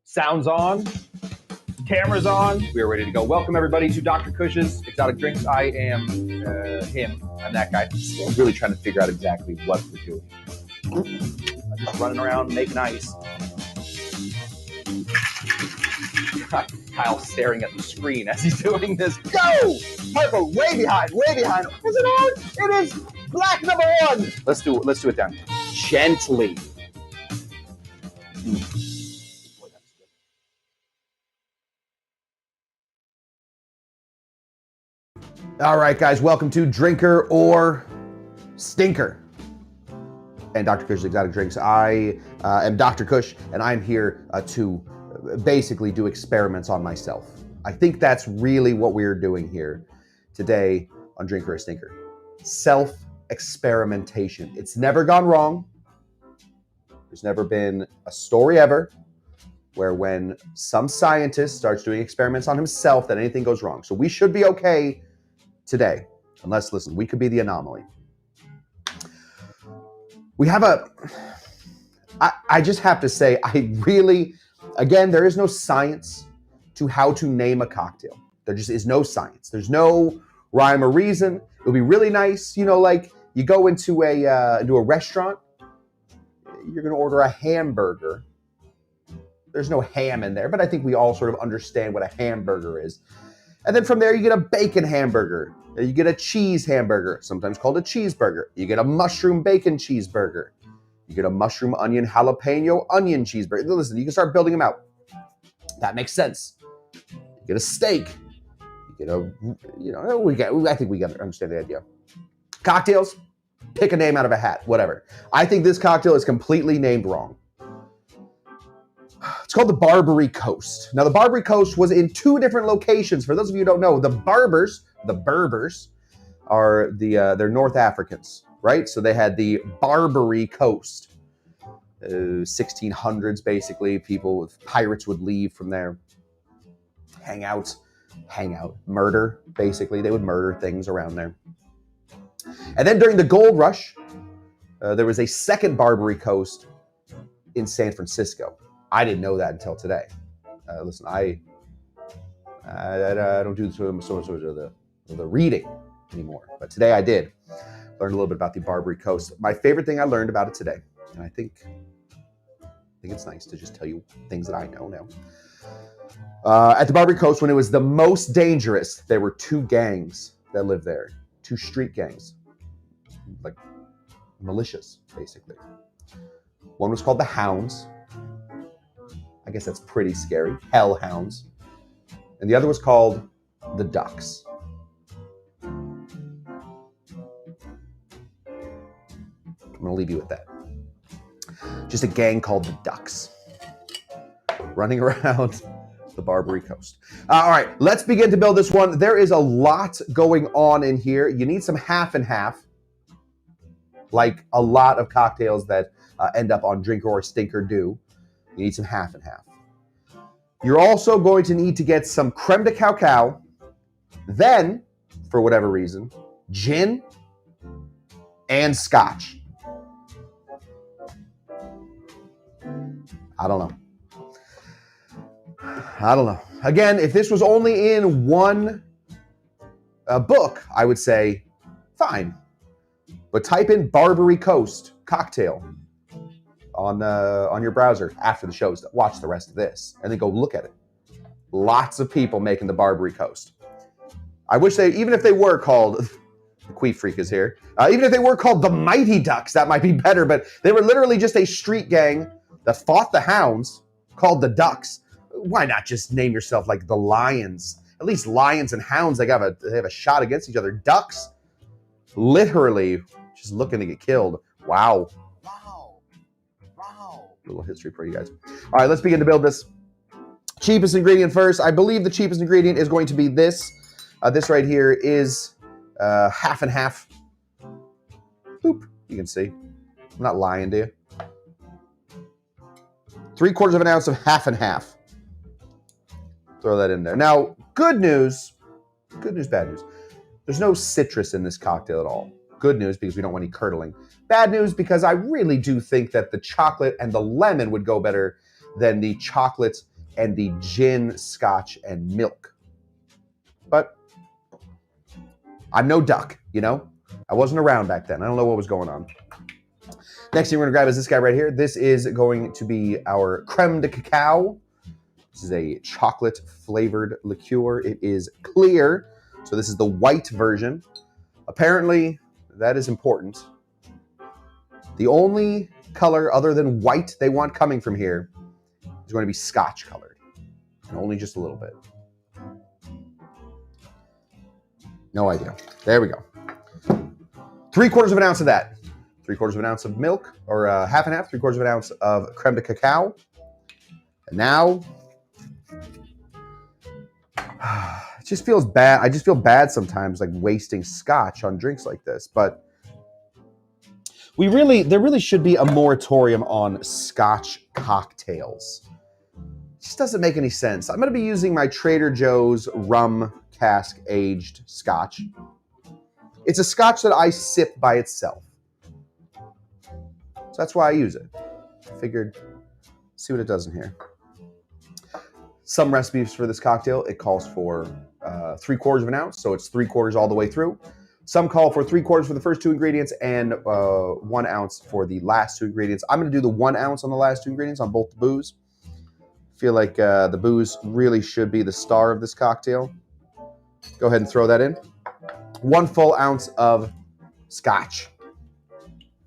Sounds on, cameras on. We are ready to go. Welcome everybody to Dr. Cush's Exotic Drinks. I am him. I'm that guy. I'm really trying to figure out exactly what we're doing. I'm just running around making ice. Kyle's staring at the screen as he's doing this. Go! Purple, way behind, way behind. Is it on? It is black number one. Let's do it down. Gently. All right, guys, welcome to Drinker or Stinker and Dr. Cush's Exotic Drinks. I am Dr. Cush, and I'm here to basically do experiments on myself. I think that's really what we're doing here today on Drinker or Stinker. Self-experimentation. It's never gone wrong. There's never been a story ever where when some scientist starts doing experiments on himself that anything goes wrong. So we should be okay today, unless, listen, we could be the anomaly. We have I just have to say, again, there is no science to how to name a cocktail. There just is no science. There's no rhyme or reason. It would be really nice, like you go into a restaurant, you're going to order a hamburger. There's no ham in there, but I think we all sort of understand what a hamburger is. And then from there, you get a bacon hamburger. You get a cheese hamburger, sometimes called a cheeseburger. You get a mushroom bacon cheeseburger. You get a mushroom onion jalapeno onion cheeseburger. Listen, you can start building them out. That makes sense. You get a steak. You get I think we got to understand the idea. Cocktails, pick a name out of a hat, whatever. I think this cocktail is completely named wrong. It's called the Barbary Coast. Now, the Barbary Coast was in 2 different locations. For those of you who don't know, the Berbers are they're North Africans, right? So they had the Barbary Coast. 1600s, basically. Pirates would leave from there. Hang out, murder, basically. They would murder things around there. And then during the gold rush, there was a second Barbary Coast in San Francisco. I didn't know that until today. Listen, I don't do so much of the reading anymore, but today I did learn a little bit about the Barbary Coast. My favorite thing I learned about it today, and I think it's nice to just tell you things that I know now. At the Barbary Coast, when it was the most dangerous, there were 2 gangs that lived there, 2 street gangs, like militias, basically. One was called the Hounds. I guess that's pretty scary. Hellhounds. And the other was called the Ducks. I'm going to leave you with that. Just a gang called the Ducks running around the Barbary Coast. All right, let's begin to build this one. There is a lot going on in here. You need some half and half, like a lot of cocktails that end up on Drinker or Stinker do. You need some half and half. You're also going to need to get some creme de cacao, then, for whatever reason, gin and scotch. I don't know. Again, if this was only in one book, I would say, fine. But type in Barbary Coast cocktail on your browser after the show's done. Watch the rest of this and then go look at it. Lots of people making the Barbary Coast. I wish even if they were called, the Queef Freak is here, even if they were called the Mighty Ducks, that might be better, but they were literally just a street gang that fought the Hounds, called the Ducks. Why not just name yourself like the Lions? At least lions and hounds, they have a shot against each other. Ducks, literally just looking to get killed. Wow. A little history for you guys. All right, let's begin to build this. Cheapest ingredient first. I believe the cheapest ingredient is going to be this. This right here is half and half. Boop. You can see. I'm not lying to you. 3/4 of an ounce of half and half. Throw that in there. Now, good news, bad news. There's no citrus in this cocktail at all. Good news, because we don't want any curdling. Bad news, because I really do think that the chocolate and the lemon would go better than the chocolate and the gin, scotch, and milk. But I'm no duck, I wasn't around back then. I don't know what was going on. Next thing we're going to grab is this guy right here. This is going to be our creme de cacao. This is a chocolate-flavored liqueur. It is clear, so this is the white version. Apparently, that is important. The only color other than white they want coming from here is going to be scotch colored, and only just a little bit. No idea. There we go. 3/4 of an ounce of that. 3/4 of an ounce of milk, or half and half, 3/4 of an ounce of creme de cacao. And now, it just feels bad. I just feel bad sometimes, like wasting scotch on drinks like this. But there really should be a moratorium on scotch cocktails. It just doesn't make any sense. I'm going to be using my Trader Joe's rum cask aged scotch. It's a scotch that I sip by itself. So that's why I use it. Figured, see what it does in here. Some recipes for this cocktail, it calls for 3/4 of an ounce, so it's 3/4 all the way through. Some call for 3/4 for the first 2 ingredients and 1 ounce for the last 2 ingredients. I'm going to do the 1 ounce on the last 2 ingredients on both the booze. Feel like the booze really should be the star of this cocktail. Go ahead and throw that in. 1 full ounce of Scotch.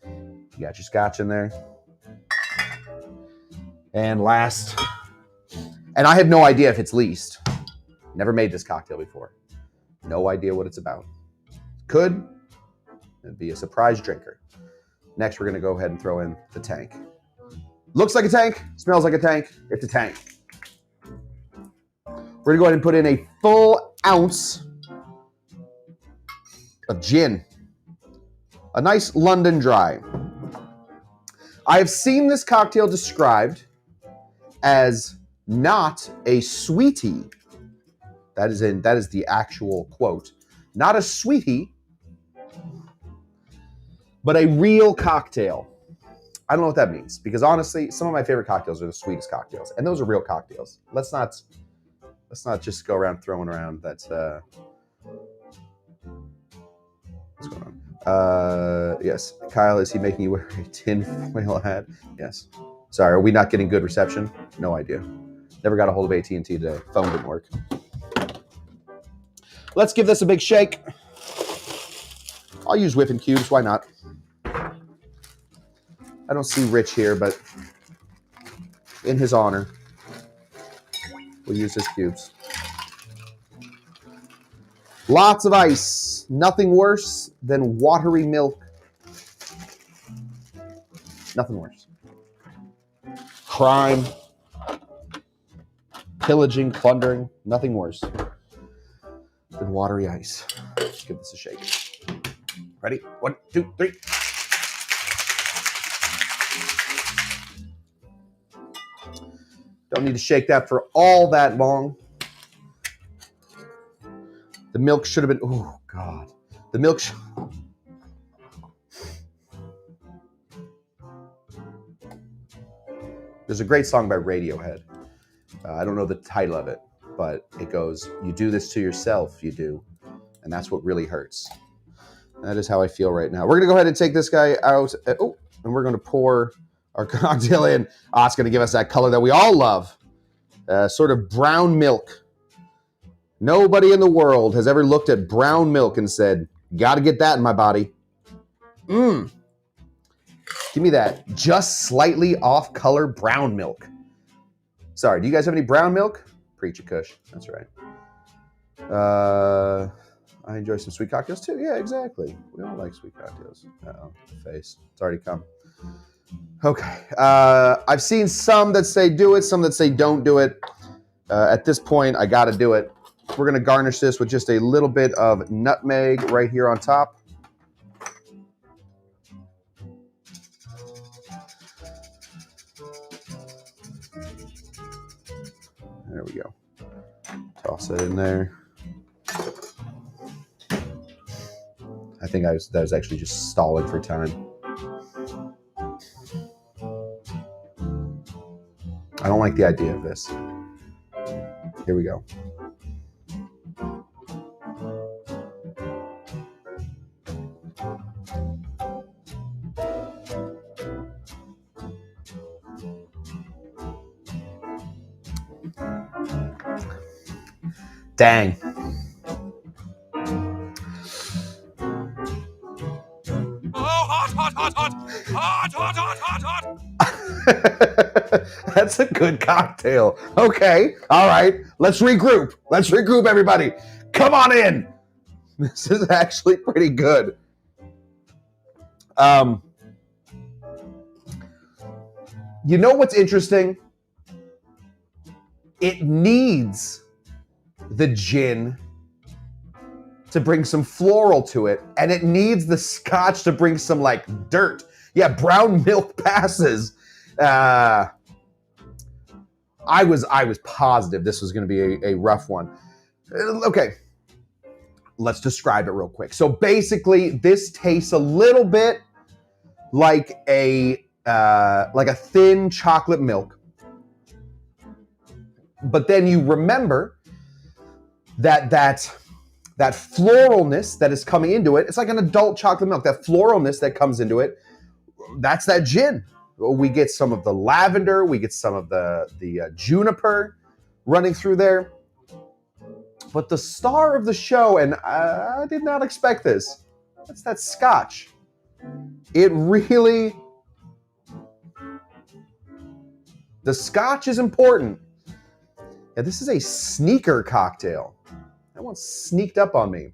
You got your Scotch in there. And last, and I have no idea if it's least. Never made this cocktail before. No idea what it's about. Could be a surprise drinker. Next, we're going to go ahead and throw in the tank. Looks like a tank, smells like a tank. It's a tank. We're going to go ahead and put in a full ounce of gin. A nice London Dry. I have seen this cocktail described as not a sweetie. That is the actual quote. Not a sweetie, but a real cocktail. I don't know what that means, because honestly, some of my favorite cocktails are the sweetest cocktails, and those are real cocktails. Let's not just go around throwing around that. What's going on? Yes, Kyle, is he making you wear a tinfoil hat? Yes. Sorry, are we not getting good reception? No idea. Never got a hold of AT&T today. Phone didn't work. Let's give this a big shake. I'll use whipping cubes. Why not? I don't see Rich here, but in his honor, we'll use his cubes. Lots of ice. Nothing worse than watery milk. Nothing worse. Crime, pillaging, plundering. Nothing worse than watery ice. Let's give this a shake. Ready? 1, 2, 3. Don't need to shake that for all that long. The milk should have been, oh God. The milk There's a great song by Radiohead. I don't know the title of it, but it goes, you do this to yourself, you do. And that's what really hurts. That is how I feel right now. We're going to go ahead and take this guy out. And we're going to pour our cocktail in. Oh, it's going to give us that color that we all love. Sort of brown milk. Nobody in the world has ever looked at brown milk and said, got to get that in my body. Give me that just slightly off color brown milk. Sorry, do you guys have any brown milk? Preach it, Cush. That's right. I enjoy some sweet cocktails too. Yeah, exactly. We all like sweet cocktails. Uh-oh, face. It's already come. Okay. I've seen some that say do it, some that say don't do it. At this point, I got to do it. We're going to garnish this with just a little bit of nutmeg right here on top. There we go. Toss it in there. I think that was actually just stalling for time. I don't like the idea of this. Here we go. Dang. Hot. That's a good cocktail. Okay. All right. Let's regroup. Let's regroup, everybody. Come on in. This is actually pretty good. You know what's interesting? It needs the gin to bring some floral to it, and it needs the Scotch to bring some like dirt. Yeah, brown milk passes. I was positive this was going to be a rough one. Okay, let's describe it real quick. So basically, this tastes a little bit like a like a thin chocolate milk. But then you remember that floralness that is coming into it. It's like an adult chocolate milk. That floralness that comes into it, that's that gin. We get some of the lavender. We get some of the juniper running through there. But the star of the show, and I did not expect this, that's that Scotch. It really... The Scotch is important. Yeah, this is a sneaker cocktail. That one sneaked up on me.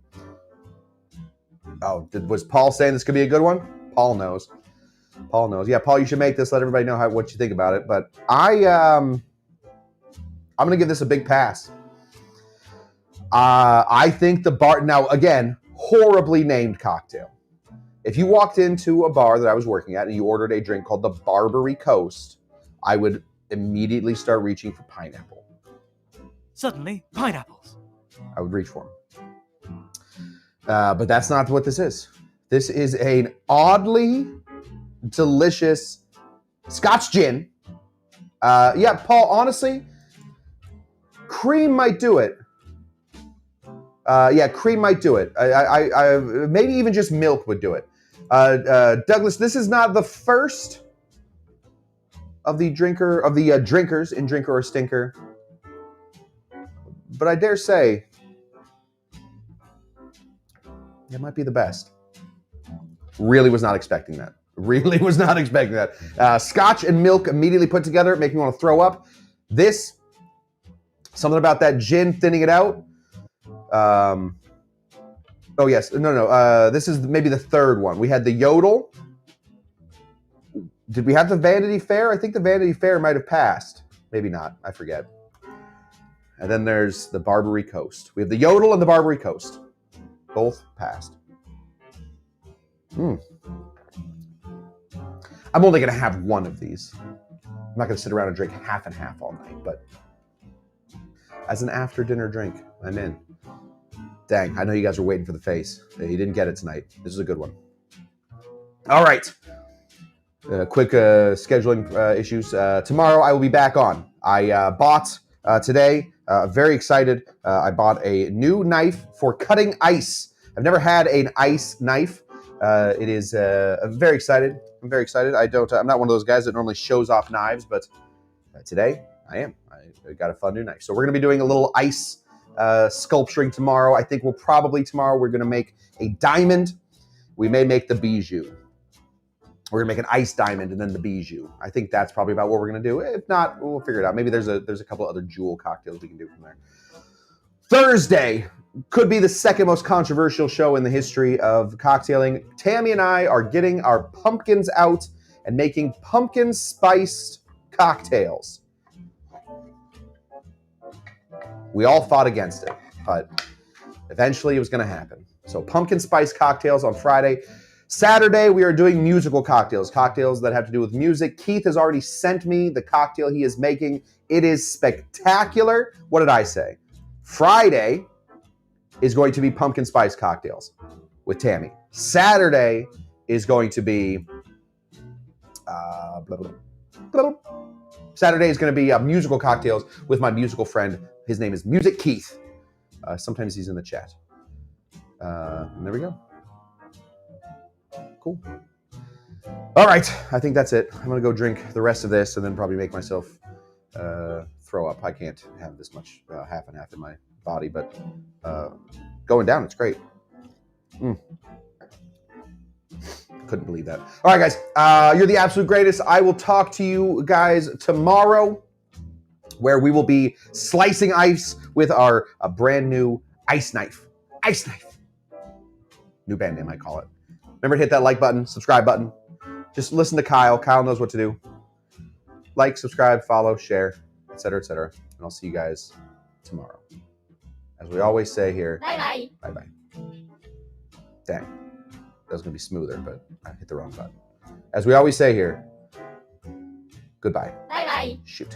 Oh, was Paul saying this could be a good one? Paul knows. Paul knows. Yeah, Paul, you should make this. Let everybody know what you think about it. But I'm going to give this a big pass. I think the bar... Now, again, horribly named cocktail. If you walked into a bar that I was working at and you ordered a drink called the Barbary Coast, I would immediately start reaching for pineapple. Suddenly, pineapples. I would reach for them. But that's not what this is. This is an oddly delicious Scotch gin. Yeah, Paul, honestly, cream might do it. Yeah, cream might do it. I maybe even just milk would do it. Douglas, this is not the first of the drinkers in Drinker or Stinker. But I dare say it might be the best. Really was not expecting that. Really was not expecting that. Scotch and milk immediately put together make me want to throw up. This, something about that gin thinning it out. Oh yes, no. This is maybe the third one. We had the Yodel. Did we have the Vanity Fair? I think the Vanity Fair might have passed. Maybe not. I forget. And then there's the Barbary Coast. We have the Yodel and the Barbary Coast. Both passed. I'm only going to have one of these. I'm not going to sit around and drink half and half all night, but as an after dinner drink, I'm in. Dang, I know you guys were waiting for the face. You didn't get it tonight. This is a good one. All right. Quick scheduling issues. Tomorrow I will be back on. I bought today, very excited, I bought a new knife for cutting ice. I've never had an ice knife. It is I'm very excited. I'm very excited. I'm not one of those guys that normally shows off knives, but today I am. I got a fun new knife. So we're going to be doing a little ice sculpturing tomorrow. I think we're going to make a diamond. We may make the bijou. We're going to make an ice diamond and then the bijou. I think that's probably about what we're going to do. If not, we'll figure it out. Maybe there's a couple other jewel cocktails we can do from there. Thursday could be the second most controversial show in the history of cocktailing. Tammy and I are getting our pumpkins out and making pumpkin spiced cocktails. We all fought against it, but eventually it was going to happen. So pumpkin spice cocktails on Friday. Saturday, we are doing musical cocktails that have to do with music. Keith has already sent me the cocktail he is making. It is spectacular. What did I say? Friday is going to be pumpkin spice cocktails with Tammy. Saturday is going to be Saturday is going to be musical cocktails with my musical friend. His name is Music Keith. Sometimes he's in the chat. And there we go. Cool. All right. I think that's it. I'm going to go drink the rest of this and then probably make myself throw up. I can't have this much half and half in my body, but going down, it's great. Couldn't believe that. All right, guys. You're the absolute greatest. I will talk to you guys tomorrow where we will be slicing ice with our brand new ice knife. Ice knife. New band name, I call it. Remember to hit that like button, subscribe button. Just listen to Kyle. Kyle knows what to do. Like, subscribe, follow, share, etc., etc. And I'll see you guys tomorrow. As we always say here. Bye-bye. Bye-bye. Dang. That was going to be smoother, but I hit the wrong button. As we always say here. Goodbye. Bye-bye. Shoot.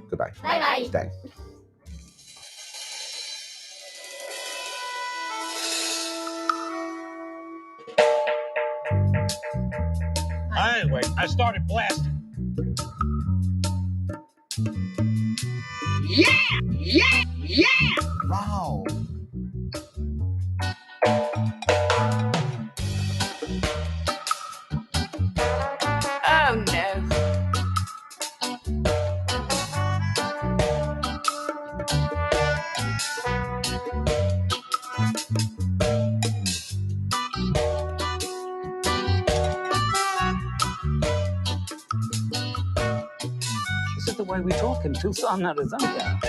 Goodbye. Bye-bye. Dang. Anyway, I started blasting. Wow. Oh no. This is the way we talk in Tucson, Arizona.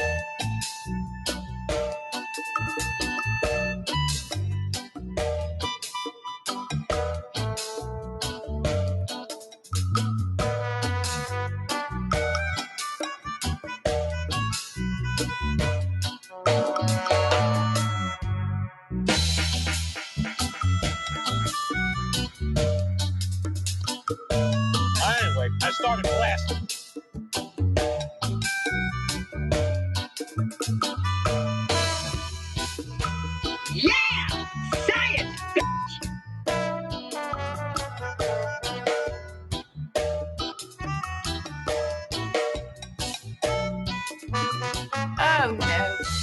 Anyway, I started blasting. Oh no.